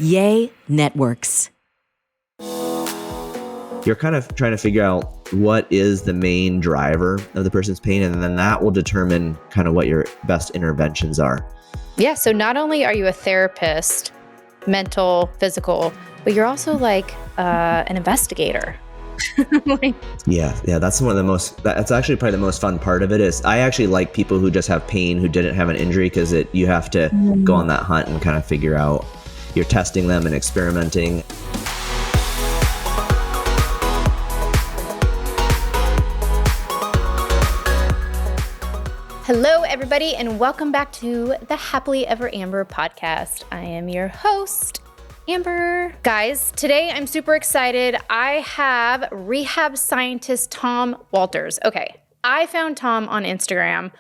Yay Networks. You're kind of trying to figure out what is the main driver of the person's pain, and then that will determine kind of what your best interventions are. Yeah, so not only are you a therapist, mental, physical, but you're also like an investigator. Yeah, that's that's actually probably the most fun part of it. Is I actually like people who just have pain who didn't have an injury, because you have to go on that hunt and kind of figure out, you're testing them and experimenting. Hello, everybody, and welcome back to the Happily Ever Amber podcast. I am your host, Amber. Guys, today I'm super excited. I have rehab scientist Tom Walters. Okay, I found Tom on Instagram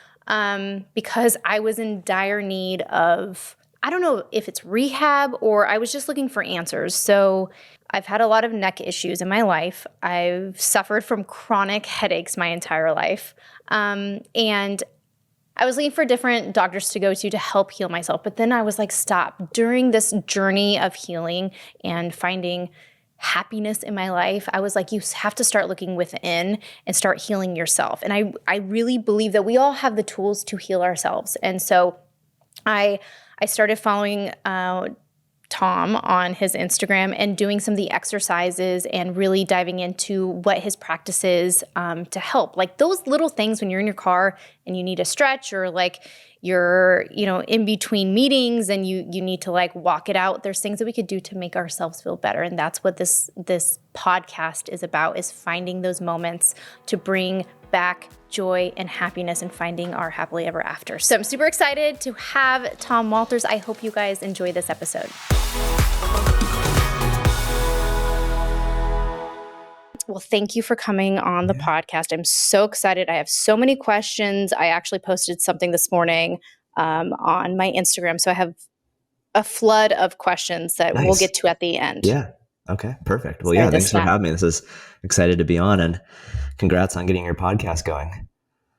because I was in dire need of, I don't know if it's rehab or I was just looking for answers. So I've had a lot of neck issues in my life. I've suffered from chronic headaches my entire life. And I was looking for different doctors to go to help heal myself. But then I was like, stop. During this journey of healing and finding happiness in my life, I was like, you have to start looking within and start healing yourself. And I really believe that we all have the tools to heal ourselves. And so I started following Tom on his Instagram and doing some of the exercises and really diving into what his practice is to help. Like those little things when you're in your car and you need a stretch, or like you're, in between meetings and you need to like walk it out. There's things that we could do to make ourselves feel better. And that's what this podcast is about, is finding those moments to bring back joy and happiness and finding our happily ever after. So I'm super excited to have Tom Walters. I hope you guys enjoy this episode. Well, thank you for coming on the podcast. I'm so excited. I have so many questions. I actually posted something this morning on my Instagram. So I have a flood of questions that we'll get to at the end. Yeah. Okay, perfect. Well, thanks for having me. This is excited to be on, and congrats on getting your podcast going.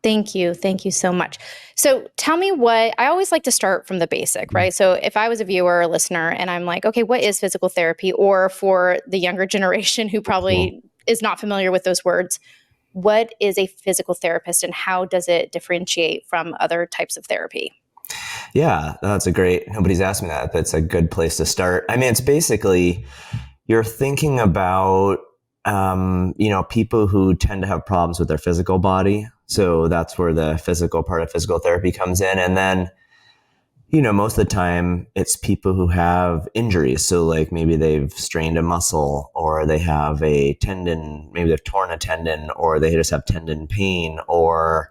Thank you. Thank you so much. So tell me I always like to start from the basic, right? So if I was a viewer or listener and I'm like, okay, what is physical therapy? Or for the younger generation who probably is not familiar with those words, what is a physical therapist and how does it differentiate from other types of therapy? Yeah, nobody's asked me that, but it's a good place to start. I mean, it's basically, you're thinking about, people who tend to have problems with their physical body. So that's where the physical part of physical therapy comes in. And then, most of the time it's people who have injuries. So like maybe they've strained a muscle, or they have a tendon, maybe they've torn a tendon, or they just have tendon pain, or,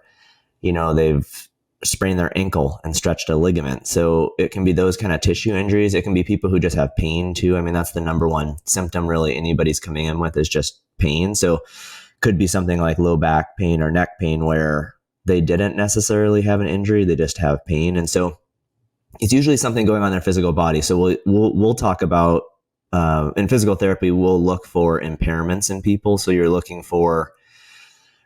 they've sprained their ankle and stretched a ligament. So it can be those kind of tissue injuries. It can be people who just have pain too. I mean, that's the number one symptom really anybody's coming in with, is just pain. So could be something like low back pain or neck pain where they didn't necessarily have an injury, they just have pain. And so it's usually something going on in their physical body. So we'll talk about in physical therapy, we'll look for impairments in people. So you're looking for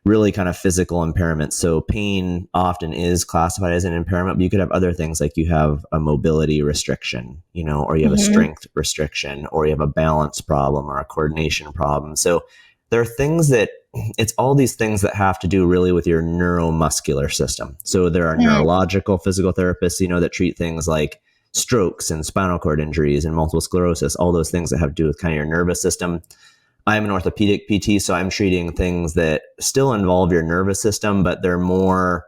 really kind of physical impairments. So pain often is classified as an impairment, but you could have other things, like you have a mobility restriction, or you have a strength restriction, or you have a balance problem or a coordination problem. So there are things it's all these things that have to do really with your neuromuscular system. So there are neurological physical therapists, that treat things like strokes and spinal cord injuries and multiple sclerosis, all those things that have to do with kind of your nervous system. I'm an orthopedic PT, so I'm treating things that still involve your nervous system, but they're more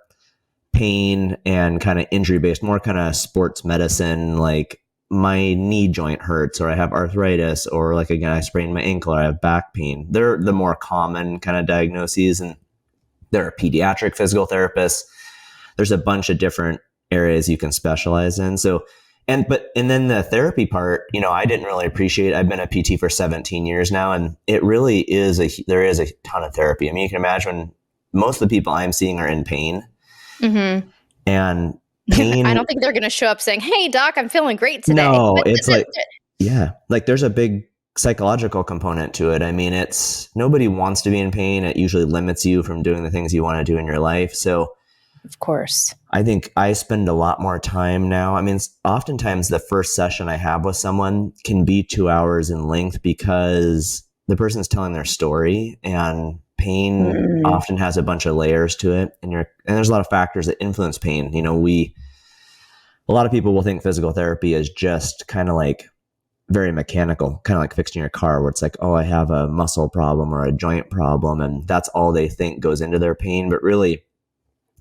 pain and kind of injury based, more kind of sports medicine, like my knee joint hurts, or I have arthritis, or like, again, I sprained my ankle, or I have back pain. They're the more common kind of diagnoses. And there are pediatric physical therapists. There's a bunch of different areas you can specialize in. So, and then the therapy part, I didn't really appreciate. I've been a PT for 17 years now, and it really there is a ton of therapy. I mean, you can imagine most of the people I'm seeing are in pain. Mm-hmm. And pain, I don't think they're going to show up saying, "Hey doc, I'm feeling great today." No, it's like there's a big psychological component to it. I mean, nobody wants to be in pain. It usually limits you from doing the things you want to do in your life. So Of course. I think I spend a lot more time now. I mean, oftentimes the first session I have with someone can be 2 hours in length because the person's telling their story, and pain often has a bunch of layers to it. And there's a lot of factors that influence pain. A lot of people will think physical therapy is just kind of like very mechanical, kind of like fixing your car, where it's like, oh, I have a muscle problem or a joint problem, and that's all they think goes into their pain. But really,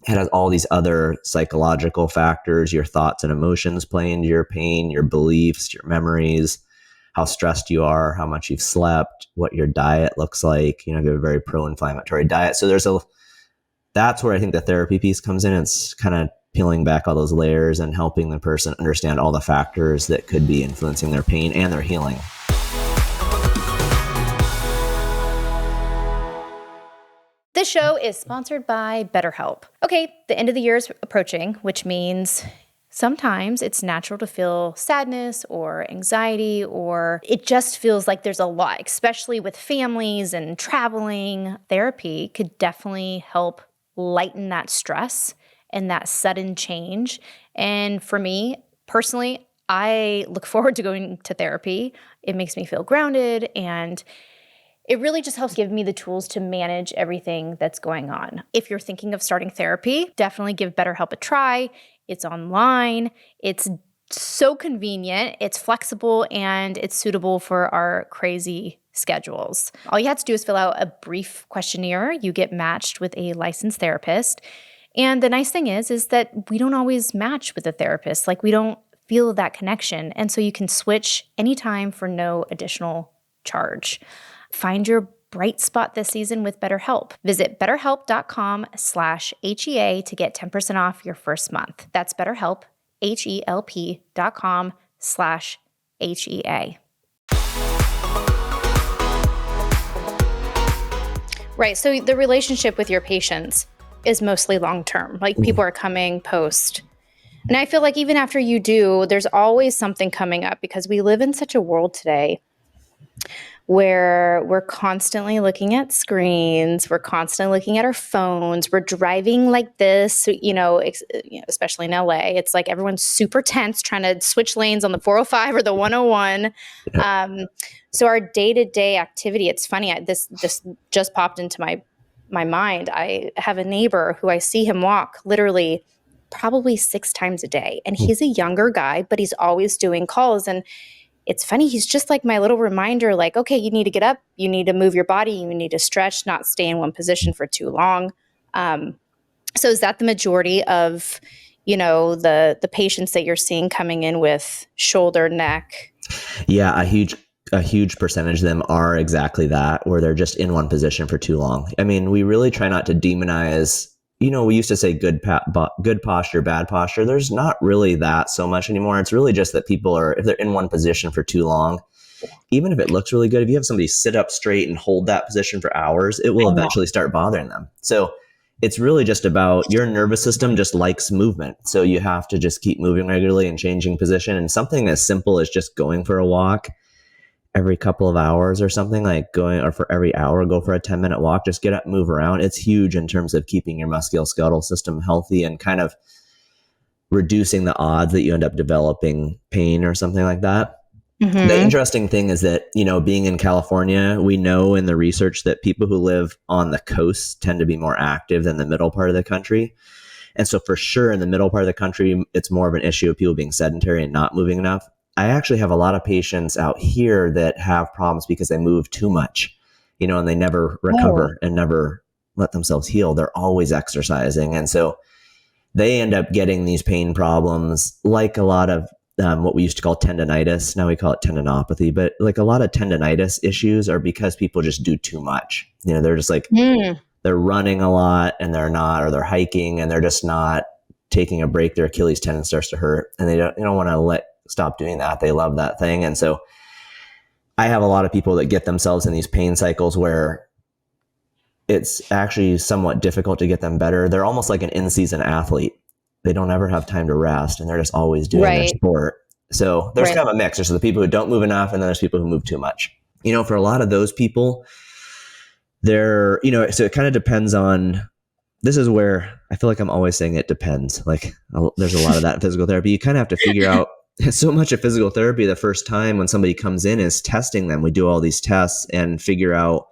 it has all these other psychological factors. Your thoughts and emotions play into your pain, your beliefs, your memories, how stressed you are, how much you've slept, what your diet looks like. You have a very pro-inflammatory diet. So that's where I think the therapy piece comes in. It's kind of peeling back all those layers and helping the person understand all the factors that could be influencing their pain and their healing. This show is sponsored by BetterHelp. Okay, the end of the year is approaching, which means sometimes it's natural to feel sadness or anxiety, or it just feels like there's a lot, especially with families and traveling. Therapy could definitely help lighten that stress and that sudden change. And for me, personally, I look forward to going to therapy. It makes me feel grounded, and it really just helps give me the tools to manage everything that's going on. If you're thinking of starting therapy, definitely give BetterHelp a try. It's online. It's so convenient. It's flexible, and it's suitable for our crazy schedules. All you have to do is fill out a brief questionnaire. You get matched with a licensed therapist. And the nice thing is that we don't always match with a therapist. Like, we don't feel that connection. And so you can switch anytime for no additional charge. Find your bright spot this season with BetterHelp. Visit betterhelp.com/HEA to get 10% off your first month. That's BetterHelp, HELP.com/HEA. Right. So the relationship with your patients is mostly long-term. Like, people are coming post. And I feel like even after you do, there's always something coming up, because we live in such a world today where we're constantly looking at screens, we're constantly looking at our phones, we're driving like this, especially in LA. It's like everyone's super tense trying to switch lanes on the 405 or the 101. So our day-to-day activity, it's funny, this just popped into my mind. I have a neighbor who I see him walk literally probably 6 times a day. And he's a younger guy, but he's always doing calls. And it's funny, he's just like my little reminder, like, okay, you need to get up, you need to move your body, you need to stretch, not stay in one position for too long. So is that the majority of, the patients that you're seeing coming in with shoulder, neck? Yeah, a huge percentage of them are exactly that, where they're just in one position for too long. I mean, we really try not to demonize. We used to say good posture, bad posture. There's not really that so much anymore. It's really just that people if they're in one position for too long, even if it looks really good, if you have somebody sit up straight and hold that position for hours, it will eventually start bothering them. So it's really just about, your nervous system just likes movement. So you have to just keep moving regularly and changing position. And something as simple as just going for a walk every couple of hours or something, like or for every hour, go for a 10-minute walk, just get up, move around. It's huge in terms of keeping your musculoskeletal system healthy and kind of reducing the odds that you end up developing pain or something like that. Mm-hmm. The interesting thing is that, being in California, we know in the research that people who live on the coast tend to be more active than the middle part of the country. And so for sure in the middle part of the country, it's more of an issue of people being sedentary and not moving enough. I actually have a lot of patients out here that have problems because they move too much, and they never recover and never let themselves heal. They're always exercising. And so they end up getting these pain problems, like a lot of what we used to call tendonitis. Now we call it tendinopathy, but like a lot of tendonitis issues are because people just do too much. They're just like, they're running a lot and they're not, or they're hiking and they're just not taking a break. Their Achilles tendon starts to hurt and they don't want to stop doing that. They love that thing. And so I have a lot of people that get themselves in these pain cycles where it's actually somewhat difficult to get them better. They're almost like an in-season athlete. They don't ever have time to rest and they're just always doing their sport. So there's kind of a mix. There's the people who don't move enough and then there's people who move too much. For a lot of those people, so it kind of depends on this is where I feel like I'm always saying it depends. Like there's a lot of that in physical therapy. You kind of have to figure out so much of physical therapy the first time when somebody comes in is testing them. We do all these tests and figure out,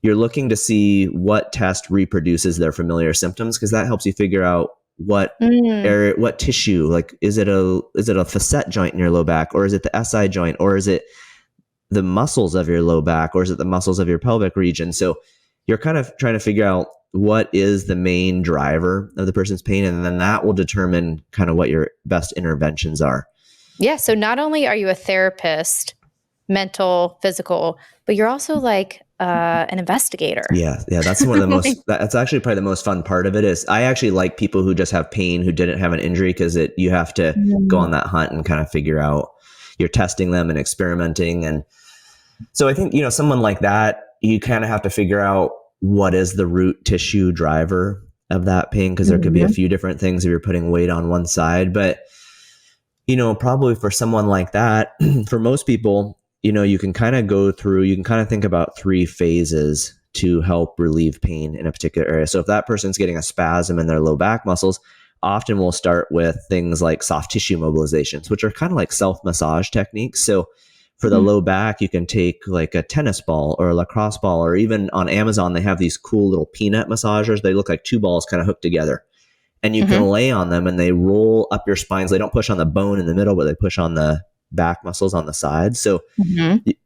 you're looking to see what test reproduces their familiar symptoms, because that helps you figure out what area, what tissue, like is it a facet joint in your low back, or is it the SI joint, or is it the muscles of your low back, or is it the muscles of your pelvic region? So you're kind of trying to figure out what is the main driver of the person's pain, and then that will determine kind of what your best interventions are. Yeah. So not only are you a therapist, mental, physical, but you're also like an investigator. Yeah. That's one of the most, that's actually probably the most fun part of it is I actually like people who just have pain, who didn't have an injury, because you have to go on that hunt and kind of figure out, you're testing them and experimenting. And so I think, someone like that, you kind of have to figure out what is the root tissue driver of that pain, because there could be a few different things if you're putting weight on one side. But, probably for someone like that, for most people, you can kind of go through, you can kind of think about 3 phases to help relieve pain in a particular area. So if that person's getting a spasm in their low back muscles, often we'll start with things like soft tissue mobilizations, which are kind of like self-massage techniques. So for the low back, you can take like a tennis ball or a lacrosse ball, or even on Amazon, they have these cool little peanut massagers. They look like 2 balls kind of hooked together. And you can lay on them and they roll up your spines. They don't push on the bone in the middle, but they push on the back muscles on the side. So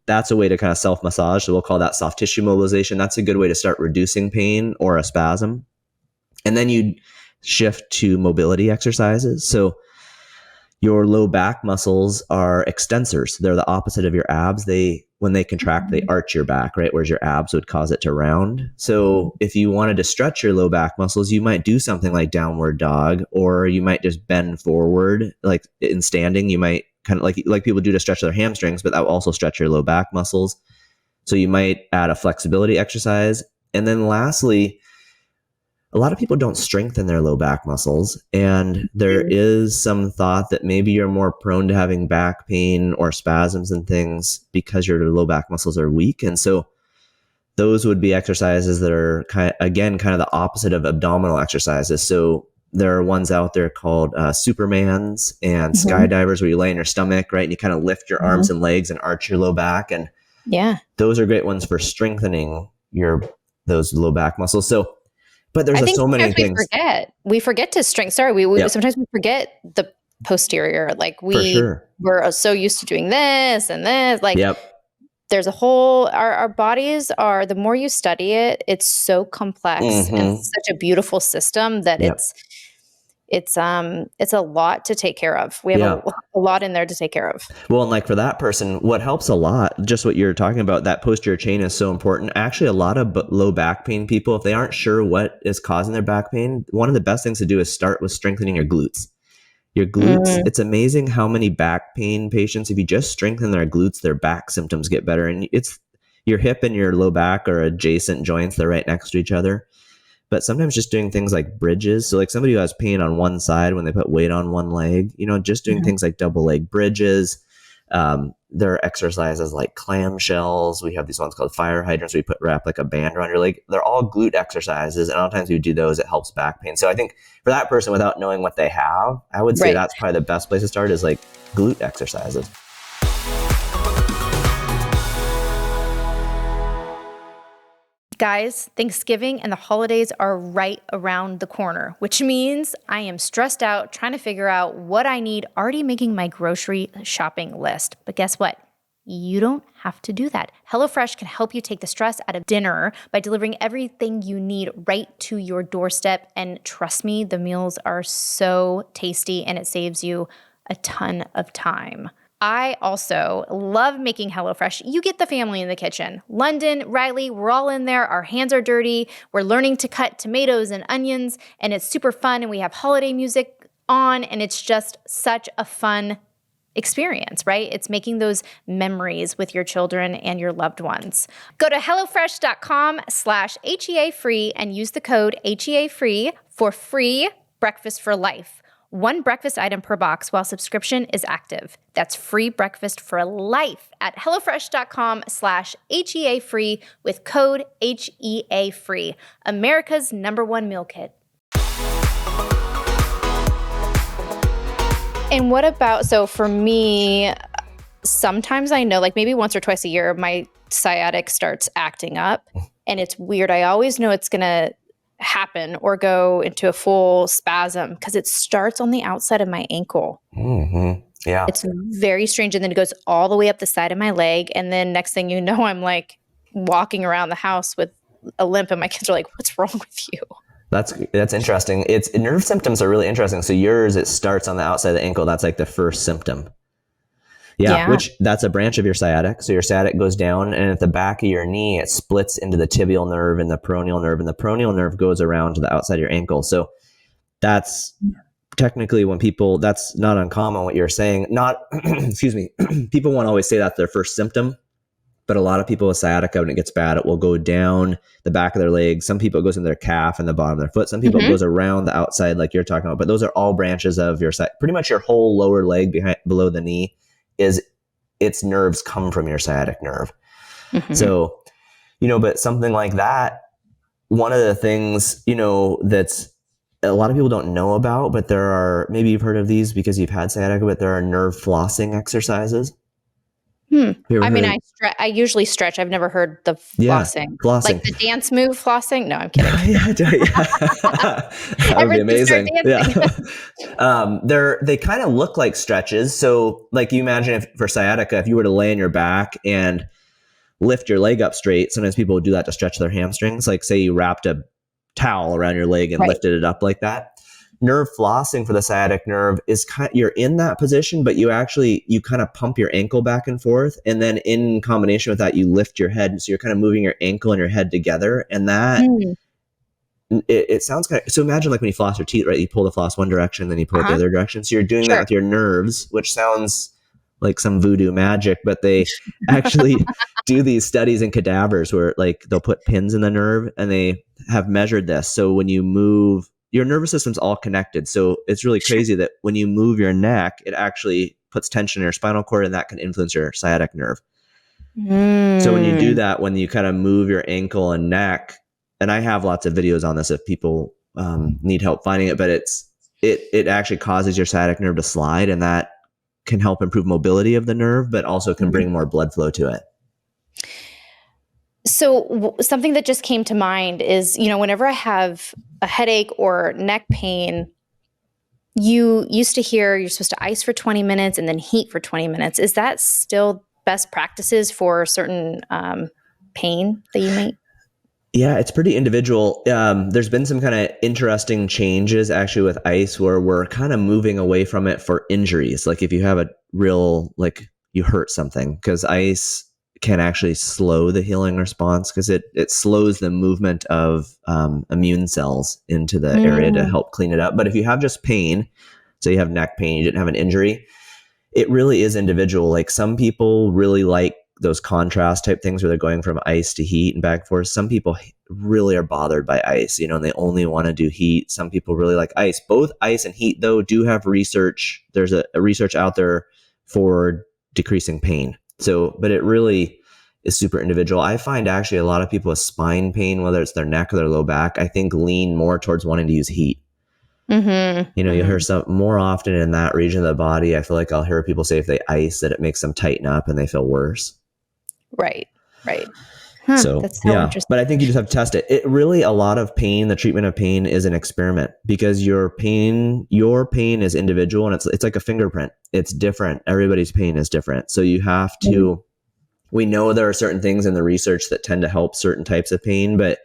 that's a way to kind of self-massage. So we'll call that soft tissue mobilization. That's a good way to start reducing pain or a spasm. And then you shift to mobility exercises. So your low back muscles are extensors. They're the opposite of your abs. When they contract, they arch your back, right? Whereas your abs would cause it to round. So if you wanted to stretch your low back muscles, you might do something like downward dog, or you might just bend forward. Like in standing, you might kind of like people do to stretch their hamstrings, but that will also stretch your low back muscles. So you might add a flexibility exercise. And then lastly, a lot of people don't strengthen their low back muscles. And there is some thought that maybe you're more prone to having back pain or spasms and things because your low back muscles are weak. And so those would be exercises that are kind of the opposite of abdominal exercises. So there are ones out there called Supermans and skydivers, where you lay on your stomach, right? And you kind of lift your arms and legs and arch your low back. And those are great ones for strengthening those low back muscles. So, but there's so many things. We forget to strengthen. Sorry, sometimes we forget the posterior. Like we're so used to doing this and this. Like there's a whole. Our bodies are. The more you study it, it's so complex and such a beautiful system that it's a lot to take care of. We have a lot in there to take care of. Well, and like for that person, what helps a lot, just what you're talking about, that posterior chain is so important. Actually, a lot of low back pain people, if they aren't sure what is causing their back pain, one of the best things to do is start with strengthening your glutes. Your glutes, it's amazing how many back pain patients, if you just strengthen their glutes, their back symptoms get better. And it's your hip and your low back are adjacent joints. They're right next to each other. But sometimes just doing things like bridges. So like somebody who has pain on one side when they put weight on one leg, just doing things like double leg bridges. There are exercises like clamshells. We have these ones called fire hydrants where you wrap like a band around your leg. They're all glute exercises. And a lot of times we do those, it helps back pain. So I think for that person, without knowing what they have, I would say that's probably the best place to start is like glute exercises. Guys, Thanksgiving and the holidays are right around the corner, which means I am stressed out trying to figure out what I need, already making my grocery shopping list. But guess what? You don't have to do that. HelloFresh can help you take the stress out of dinner by delivering everything you need right to your doorstep. And trust me, the meals are so tasty and it saves you a ton of time. I also love making HelloFresh. You get the family in the kitchen. London, Riley, we're all in there. Our hands are dirty. We're learning to cut tomatoes and onions, and it's super fun. And we have holiday music on, and it's just such a fun experience, right? It's making those memories with your children and your loved ones. Go to HelloFresh.com/HEA free and use the code HEA free for free breakfast for life. one breakfast item per box while subscription is active. That's free breakfast for life at HelloFresh.com/HEA free with code HEA free. America's #1 meal kit. And what about, so for me, sometimes I know, like maybe once or twice a year, my sciatic starts acting up and it's weird. I always know it's going to happen or go into a full spasm because it starts on the outside of my ankle. Mm-hmm. Yeah. It's very strange. And then it goes all the way up the side of my leg. And then next thing you know, I'm like walking around the house with a limp and my kids are like, what's wrong with you? That's interesting. Nerve symptoms are really interesting. So yours, it starts on the outside of the ankle. That's like the first symptom. Yeah, which that's a branch of your sciatic. So your sciatic goes down and at the back of your knee, it splits into the tibial nerve and the peroneal nerve, and the peroneal nerve goes around to the outside of your ankle. So that's technically when people, that's not uncommon what you're saying. Not, excuse me, people won't always say that's their first symptom, but a lot of people with sciatica, when it gets bad, it will go down the back of their leg. Some people it goes in their calf and the bottom of their foot. Some people it goes around the outside like you're talking about, but those are all branches of your pretty much your whole lower leg below the knee is its nerves come from your sciatic nerve. So, but something like that, one of the things, that's a lot of people don't know about, but there are, maybe you've heard of these because you've had sciatica, but there are nerve flossing exercises. I mean, I usually stretch. I've never heard the flossing. Flossing. Like the dance move flossing? No, I'm kidding. That would be amazing. Yeah. They kind of look like stretches. So like you imagine if for sciatica, if you were to lay on your back and lift your leg up straight, sometimes people would do that to stretch their hamstrings. Like say you wrapped a towel around your leg and lifted it up like that. Nerve flossing for the sciatic nerve is you're in that position, but you kind of pump your ankle back and forth. And then in combination with that, you lift your head. So you're kind of moving your ankle and your head together. And that, it sounds kind of, so imagine like when you floss your teeth, right? You pull the floss one direction, then you pull it the other direction. So you're doing that with your nerves, which sounds like some voodoo magic, but they actually do these studies in cadavers where like they'll put pins in the nerve and they have measured this. So when you move, your nervous system's all connected. So it's really crazy that when you move your neck, it actually puts tension in your spinal cord and that can influence your sciatic nerve. So when you do that, when you kind of move your ankle and neck, and I have lots of videos on this if people need help finding it, but it actually causes your sciatic nerve to slide, and that can help improve mobility of the nerve, but also can bring more blood flow to it. So something that just came to mind is, whenever I have a headache or neck pain, you used to hear you're supposed to ice for 20 minutes and then heat for 20 minutes. Is that still best practices for certain pain that you may? Yeah, it's pretty individual. There's been some kind of interesting changes actually with ice where we're kind of moving away from it for injuries. Like if you have a real, like you hurt something, because ice can actually slow the healing response because it slows the movement of immune cells into the area to help clean it up. But if you have just pain, so you have neck pain, you didn't have an injury, it really is individual. Like some people really like those contrast type things where they're going from ice to heat and back and forth. Some people really are bothered by ice, and they only want to do heat. Some people really like ice. Both ice and heat though do have research. There's a research out there for decreasing pain. So, but it really is super individual. I find actually a lot of people with spine pain, whether it's their neck or their low back, I think lean more towards wanting to use heat. You hear some more often in that region of the body. I feel like I'll hear people say if they ice that it makes them tighten up and they feel worse. Right. So that's so interesting. But I think you just have to test it. It really, a lot of pain, the treatment of pain is an experiment because your pain is individual and it's like a fingerprint. It's different. Everybody's pain is different. So you have to, we know there are certain things in the research that tend to help certain types of pain, but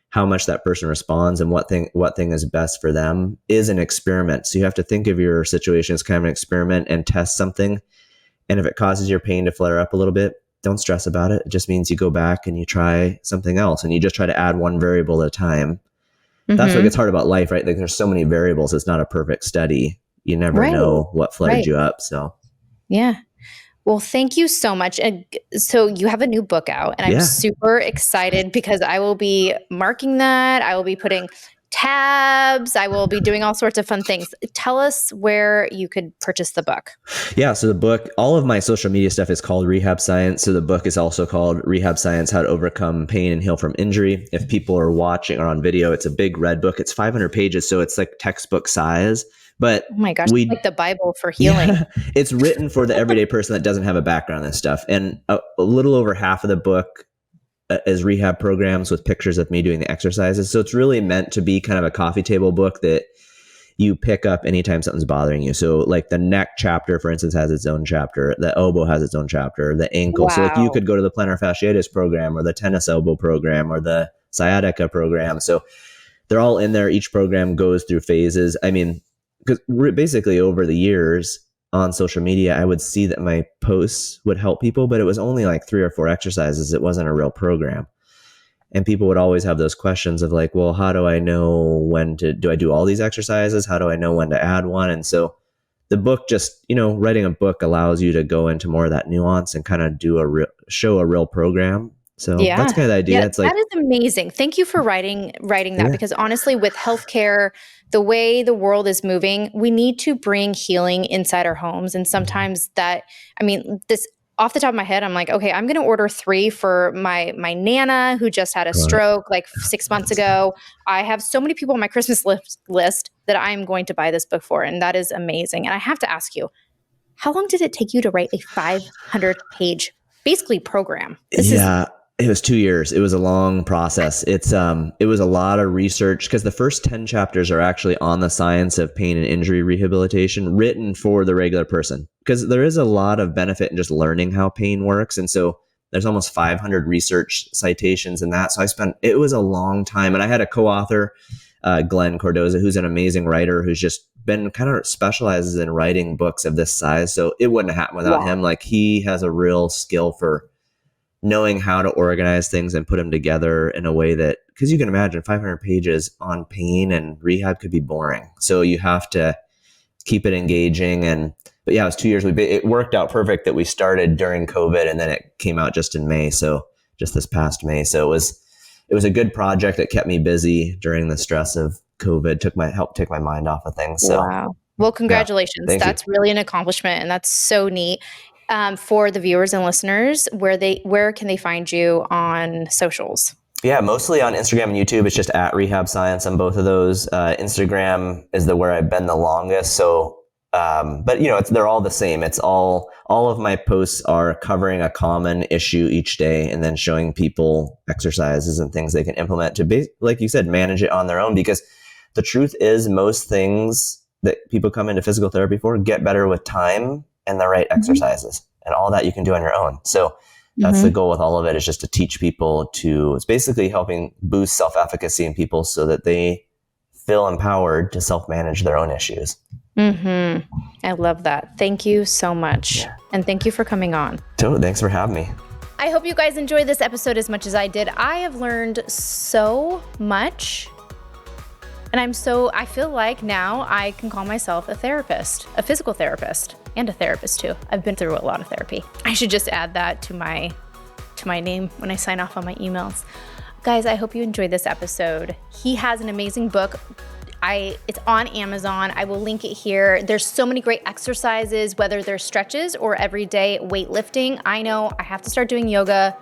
how much that person responds and what thing is best for them is an experiment. So you have to think of your situation as kind of an experiment and test something. And if it causes your pain to flare up a little bit, don't stress about it. It just means you go back and you try something else and you just try to add one variable at a time. That's what gets hard about life, right? Like there's so many variables. It's not a perfect study. You never know what flooded you up. So yeah. Well, thank you so much. And so you have a new book out and I'm super excited because I will be marking that. I will be putting tabs. I will be doing all sorts of fun things. Tell us where you could purchase the book. Yeah. So the book, all of my social media stuff is called Rehab Science. So the book is also called Rehab Science, How to Overcome Pain and Heal from Injury. If people are watching or on video, it's a big red book. It's 500 pages. So it's like textbook size. But oh my gosh, it's like the Bible for healing. Yeah, it's written for the everyday person that doesn't have a background in this stuff. And a little over half of the book is rehab programs with pictures of me doing the exercises. So it's really meant to be kind of a coffee table book that you pick up anytime something's bothering you. So like the neck chapter, for instance, has its own chapter. The elbow has its own chapter. The ankle. Wow. So like you could go to the plantar fasciitis program or the tennis elbow program or the sciatica program. So they're all in there. Each program goes through phases. I mean, because basically over the years on social media, I would see that my posts would help people, but it was only like 3 or 4 exercises. It wasn't a real program. And people would always have those questions of like, well, how do I know do I do all these exercises? How do I know when to add one? And so the book just, writing a book allows you to go into more of that nuance and kind of show a real program. So that's kind of the idea. Yeah, it's like, that is amazing. Thank you for writing that because honestly, with healthcare, the way the world is moving, we need to bring healing inside our homes. And sometimes this off the top of my head, I'm like, okay, I'm going to order 3 for my Nana who just had a stroke like 6 months ago. I have so many people on my Christmas list that I'm going to buy this book for. And that is amazing. And I have to ask you, how long did it take you to write a 500-page basically program? It was 2 years. It was a long process. It was a lot of research because the first 10 chapters are actually on the science of pain and injury rehabilitation written for the regular person because there is a lot of benefit in just learning how pain works. And so there's almost 500 research citations in that. So it was a long time. And I had a co-author, Glenn Cordoza, who's an amazing writer who's just been kind of specializes in writing books of this size. So it wouldn't have happened without him. Like he has a real skill for knowing how to organize things and put them together in a way that, because you can imagine 500 pages on pain and rehab could be boring. So you have to keep it engaging. But yeah, it was 2 years. It worked out perfect that we started during COVID and then it came out just in May. So just this past May. So it was a good project that kept me busy during the stress of COVID, helped take my mind off of things. So wow. Well, congratulations. That's really an accomplishment and that's so neat. For the viewers and listeners, where can they find you on socials? Yeah, mostly on Instagram and YouTube. It's just at Rehab Science on both of those. Instagram is where I've been the longest. So, but they're all the same. It's all of my posts are covering a common issue each day and then showing people exercises and things they can implement to like you said, manage it on their own. Because the truth is most things that people come into physical therapy for get better with time and the right exercises and all that you can do on your own. So that's the goal with all of it, is just to teach people it's basically helping boost self-efficacy in people so that they feel empowered to self-manage their own issues. I love that. Thank you so much. Yeah. And thank you for coming on. Totally. Thanks for having me. I hope you guys enjoyed this episode as much as I did. I have learned so much. And I feel like now I can call myself a therapist, a physical therapist, and a therapist too. I've been through a lot of therapy. I should just add that to my name when I sign off on my emails. Guys, I hope you enjoyed this episode. He has an amazing book. It's on Amazon. I will link it here. There's so many great exercises, whether they're stretches or everyday weightlifting. I know I have to start doing yoga.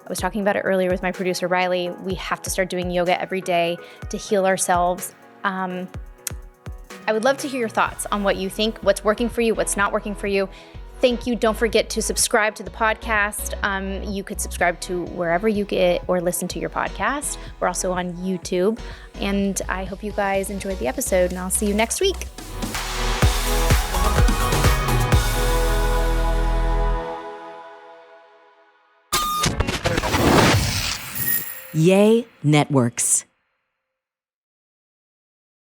I was talking about it earlier with my producer, Riley. We have to start doing yoga every day to heal ourselves. I would love to hear your thoughts on what you think, what's working for you, what's not working for you. Thank you. Don't forget to subscribe to the podcast. You could subscribe to wherever you get or listen to your podcast. We're also on YouTube. And I hope you guys enjoyed the episode, and I'll see you next week. Yay Networks.